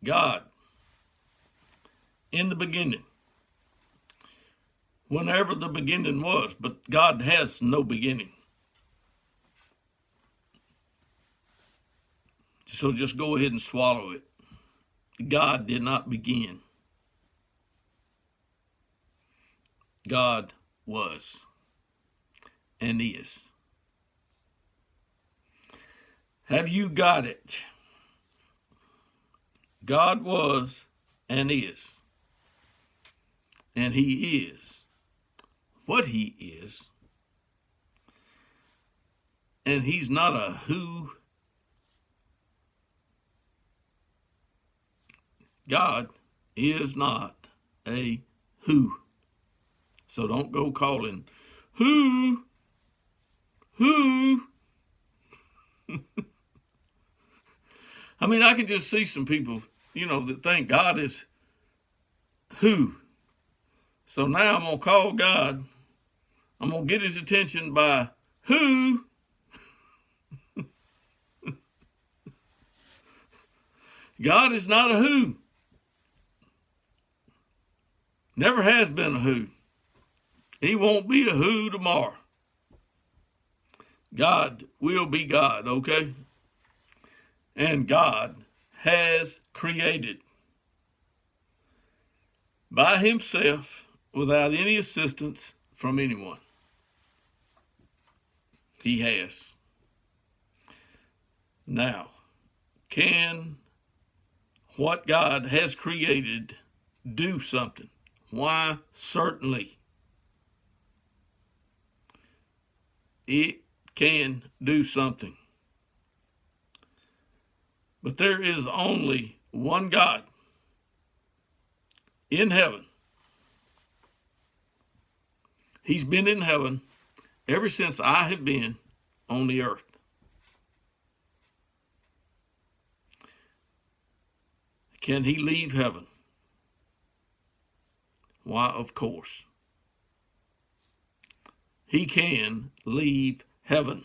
God, in the beginning, whenever the beginning was, but God has no beginning. So just go ahead and swallow it. God did not begin. God was and is. Have you got it? God was and is. And he is what he is. And he's not a who. God is not a who. So don't go calling who. I mean, I can just see some people, that think God is who. So now I'm going to call God. I'm going to get his attention by who. God is not a who. Never has been a who. He won't be a who tomorrow. God will be God, okay? And God has created by himself without any assistance from anyone. He has. Now, can what God has created do something? Why, certainly. It can do something. But there is only one God in heaven. He's been in heaven ever since I have been on the earth. Can he leave heaven? Why, of course. He can leave heaven.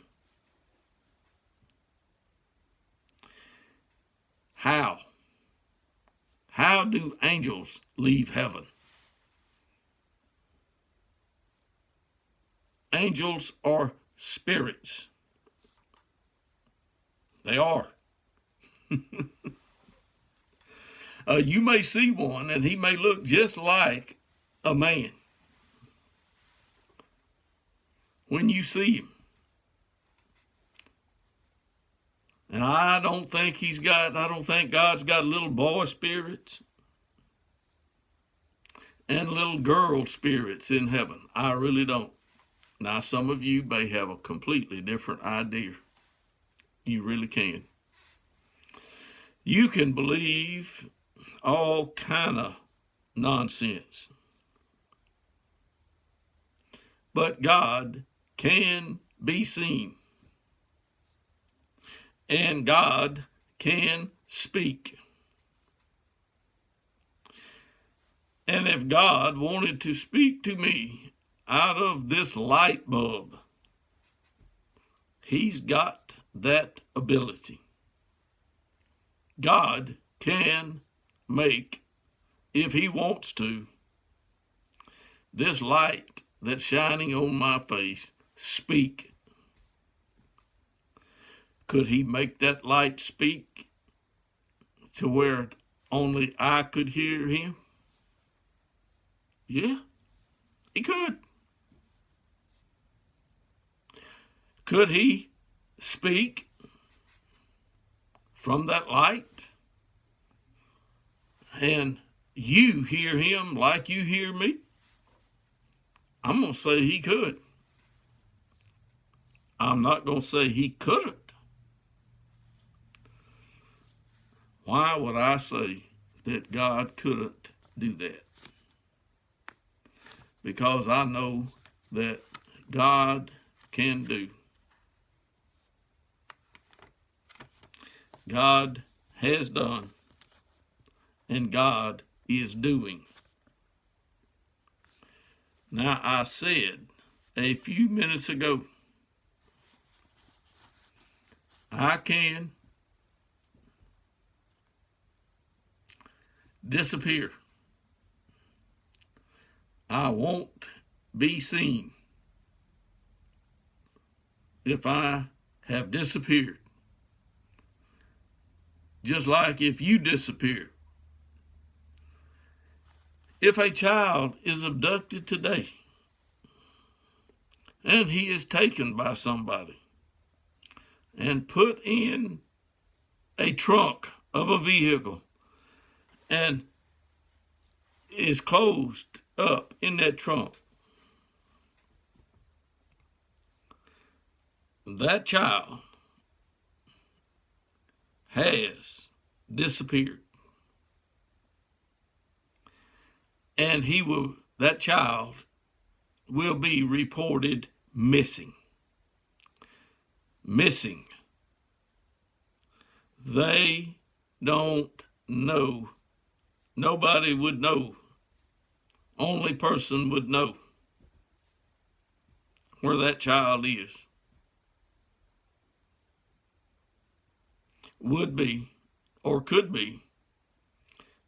How? How do angels leave heaven? Angels are spirits. They are. You may see one and he may look just like a man when you see him. And I don't think God's got little boy spirits and little girl spirits in heaven. I really don't. Now, some of you may have a completely different idea. You really can. You can believe all kind of nonsense. But God can be seen. And God can speak. And if God wanted to speak to me out of this light bulb, he's got that ability. God can make, if he wants to, this light that's shining on my face speak. Could he make that light speak to where only I could hear him? Yeah, he could. Could he speak from that light and you hear him like you hear me? I'm going to say he could. I'm not going to say he couldn't. Why would I say that God couldn't do that? Because I know that God can do. God has done, and God is doing. Now, I said a few minutes ago, I can disappear. I won't be seen if I have disappeared. Just like if you disappear. If a child is abducted today and he is taken by somebody and put in a trunk of a vehicle and is closed up in that trunk, that child has disappeared. And that child will be reported missing. Missing. They don't know. Nobody would know. Only person would know where that child is. Would be, or could be,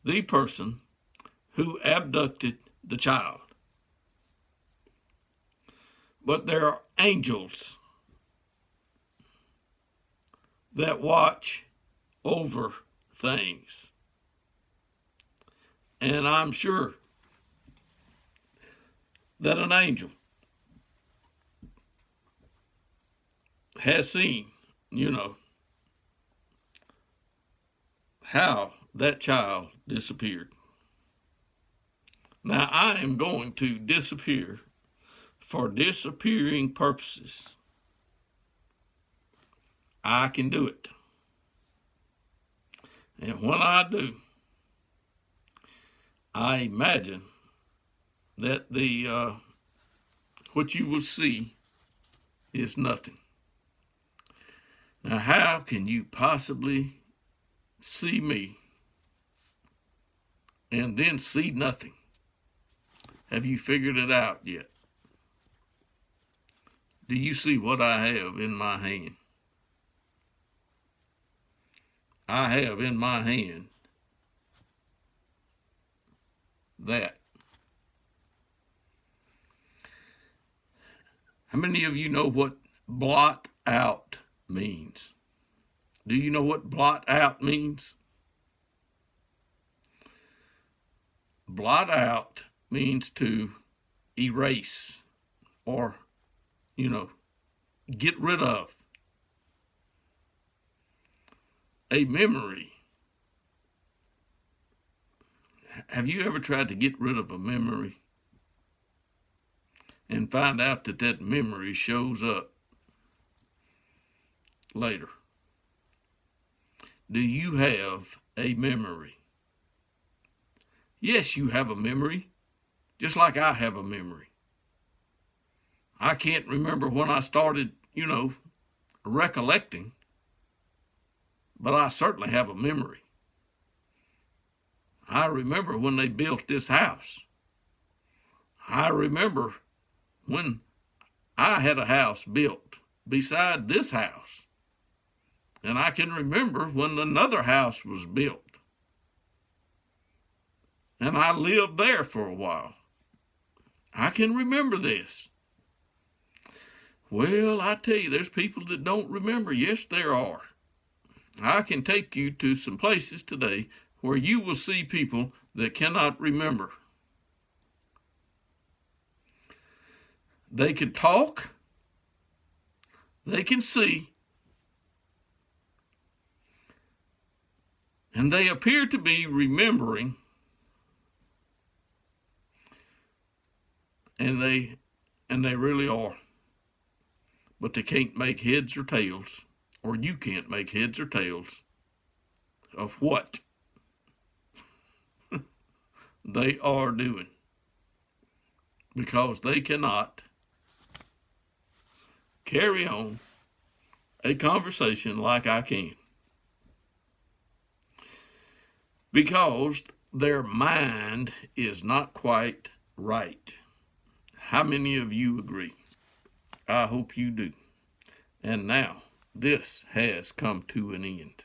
the person who abducted the child. But there are angels that watch over things. And I'm sure that an angel has seen, how that child disappeared. Now, I am going to disappear for disappearing purposes. I can do it. And when I do, I imagine that what you will see is nothing. Now, how can you possibly see me and then see nothing? Have you figured it out yet? Do you see what I have in my hand? I have in my hand that. How many of you know what blot out means? Do you know what blot out means? Blot out means to erase or, get rid of. A memory. Have you ever tried to get rid of a memory and find out that memory shows up later? Do you have a memory? Yes, you have a memory, just like I have a memory. I can't remember when I started, recollecting, but I certainly have a memory. I remember when they built this house. I remember when I had a house built beside this house. And I can remember when another house was built. And I lived there for a while. I can remember this. Well, I tell you, there's people that don't remember. Yes, there are. I can take you to some places today where you will see people that cannot remember. They can talk. They can see. And they appear to be remembering. And they really are. But they can't make heads or tails, or you can't make heads or tails of what they are doing, because they cannot carry on a conversation like I can, because their mind is not quite right. How many of you agree? I hope you do. And now, this has come to an end.